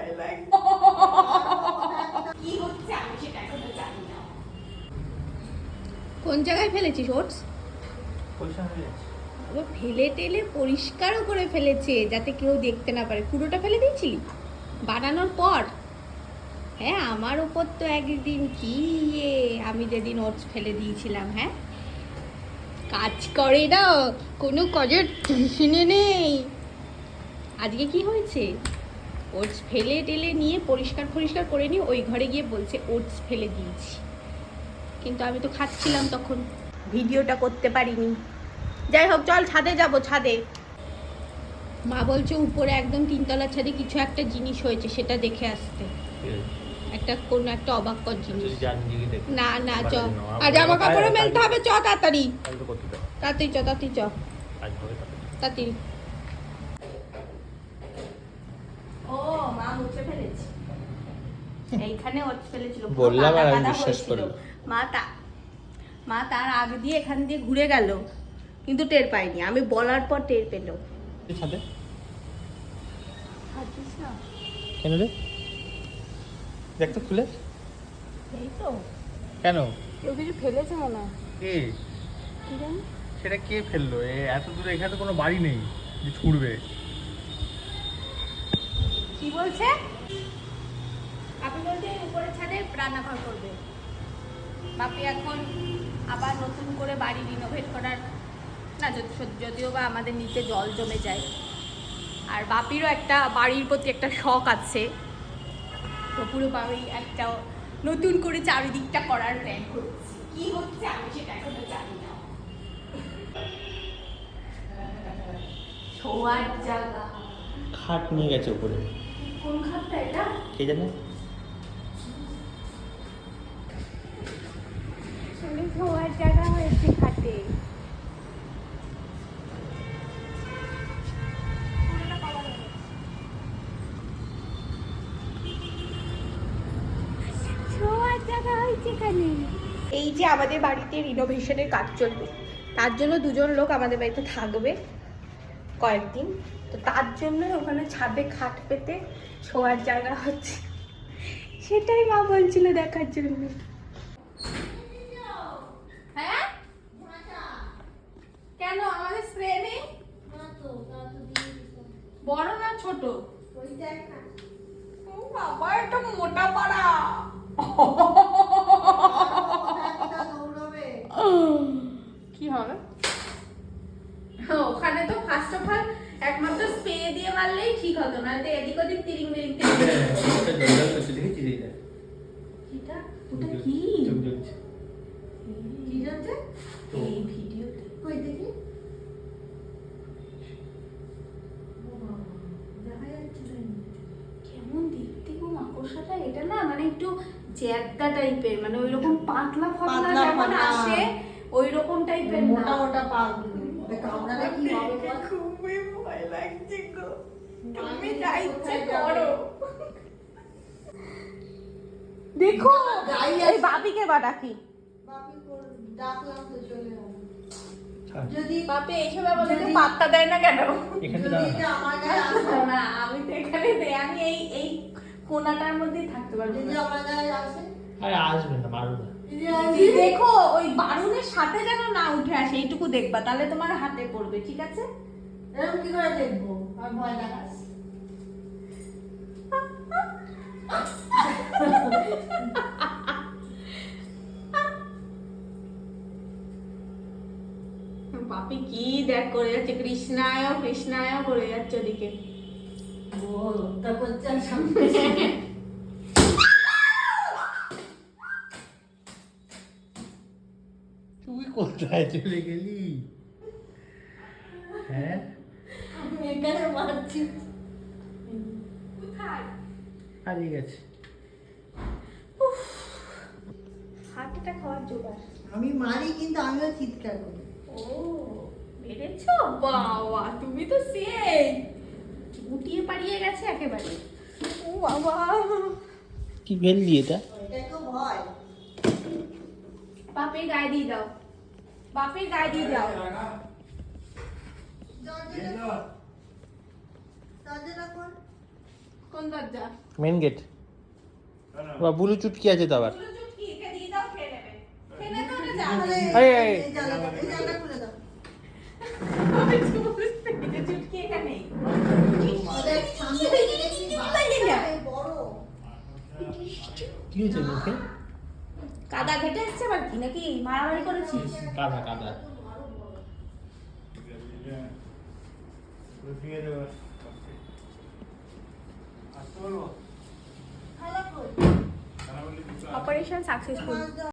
ভয় লাগে। কি হচ্ছে আমি সেটা এখনো জানি না। কোন জায়গায় ফেলেছিস ওটস? ফেলে টেলে পরিষ্কারও করে ফেলেছে যাতে কেউ দেখতে না পারে। পুরোটা ফেলে দিয়েছিলি বানানোর পর? হ্যাঁ, আমার উপর তো একদিন কি আমি যেদিন ওটস ফেলে দিয়েছিলাম, হ্যাঁ কাজ করে না, কোনো কাজের টিফিনে নেই। আজকে কি হয়েছে, ওটস ফেলে টেলে নিয়ে পরিষ্কার করে নিয়ে ওই ঘরে গিয়ে বলছে ওটস ফেলে দিয়েছি, কিন্তু আমি তো খাচ্ছিলাম তখন, ভিডিওটা করতে পারিনি। যাই হোক, চল ছাদে যাব। ছাদে মা বলছে উপরে একদম 3তলার ছাদে কিছু একটা জিনিস হয়েছে, সেটা দেখে আসতে। কোন একটা অবাককর জিনিস। না না, চ। আর জামা কাপড় মেলতে হবে, চ তাড়াতাড়ি তাড়াতাড়ি চ, তাড়াতাড়ি চ, তাড়াতাড়ি। ও মা মুছে ফেলেছে, এইখানে ওটস ফেলেছিল, বললাম আর আমি বিশ্বাস করি। মা তার আগে দিয়ে এখান দিয়ে ঘুরে গেল, কিন্তু টের পাইনি, আমি বলার পর টের পেল। ছাদে খাচ্ছিস না কেন রে? দেখ তো খুলে। এই তো কেন? কেউ কিছু ফেলেছে মনে হয়। কে? কি জানি সেটা কে ফেললো? এত দূরে এখানে তো কোনো বাড়ি নেই যে ছুড়বে। কি বলছে? আপনি বলতে উপরের ছাদে রান্নাঘর করবে। বাপি এখন আবার নতুন করে বাড়ি রিনোভেট করার, না যদিও বা আমাদের নিচে জল জমে যায়, আর বাপিরও একটা বাড়ির প্রতি একটা শখ আছে, তো পুরো বাড়ি একটা নতুন করে চারিদিকটা করার প্ল্যান করছি। কি হচ্ছে আমি সেটা এখনো জানি না। শোয়ার জায়গা, খাট নিয়ে গেছে উপরে। কোন খাটটা এটা? কে জানে। শোয়ার জায়গা হয়েছে খাটে। এই যে আমাদের বাড়িতে রিনোভেশনের কাজ চলবে, তার জন্য দুজন লোক আমাদের বাড়িতে থাকবে কয়েকদিন, তো তার জন্য ওখানে ছাদে খাট পেতে শোয়ার জায়গা হচ্ছে, সেটাই মা বলছিল দেখার জন্য। হ্যাঁ কেন আমাদের স্প্রে নেই? বড় না ছোট? ও বাবা, এটা মোটা পাড়া। কি হবে ওখানে? তো ফার্স্ট অফ অল একমাত্র স্প্রে দিয়ে মারলেই ঠিক হতো, না তো এদিক ওদিক তিরিং বিরিং ওটা কি কি যাচ্ছে এই ভিডিওতে? কই দেখি, কেমন দেখতে গো মাকড়সাটা। এটা না মানে একটু জ্যাদা টাইপের, মানে ওইরকম পাতলা ফাতলা যেমন আসে ওই রকম টাইপের, মোটা মোটা পা কামড়ালে কি হবে? খুবই ভয় লাগছে গো, তুমি যা ইচ্ছে করো। দেখো এই বাপিকে বা ডাকি, বাপি ডাকলাম তো চলে গেল। যদি বাপি এইসব আমাদেরকে পাত্তা দেয় না কেন? যদি আমার গায়ে আসে না, আমি তো এখানে দেই, আমি এই কোনাটার মধ্যেই থাকতে পারবো। যদি আমার গায়ে আসে, আরে আসবে না, মারো না। দেখো ওই বারুনের সাথে যেন না উঠে আসে, এইটুকু দেখবা, তাহলে তোমার হাতে পড়বে, ঠিক আছে? এরকম কি করে দেখবো? আমার ভয় লাগাস। বাপি কি দেখ করে যাচ্ছে, কৃষ্ণায় কৃষ্ণায় করে যাচ্ছে ওদিকে। ও হত্যা করছে সামনে। তুই কোথায় চলে গেলি? হ্যাঁ আমি এখানে মারছি। কোথায় হারিয়ে গেছে? হার্ট অ্যাটাক হওয়ার জোগাড়। আমি মারি কিন্তু আমিও চিৎকার করি। ও মেরেছো? বাবা তুমি তো সেই গুটিয়ে পালিয়ে গেছে একেবারে। ও বাবা, কি ফেললি এটা? এটা তো ভয়। বাপের গায়ে দিয়ে দাও, বাপের গায়ে দিয়ে দাও। দরজা রাখুন। কোন দরজা? Main gate. বা বুলু চুটকি আছে তো আবার। পুরো চুটকি, একে দিয়ে দাও, খেয়ে নেবে। খেয়ে নেবে ওটা যা। আরে, এই। এই জানলাটা খুলে দাও। আমি তো বুঝতে পেরেছি, চুটকি এখানেই। ওদের সামনে থেকে দেখছি বাচ্চা বড়। কি হয়েছে মুখে? কাদা ঘেটে এসছে আবার কি, নাকি মারামারি করেছিস? কাদা কাদা। খারাপ হয়েছে। Operation successful. মাছ দেওয়া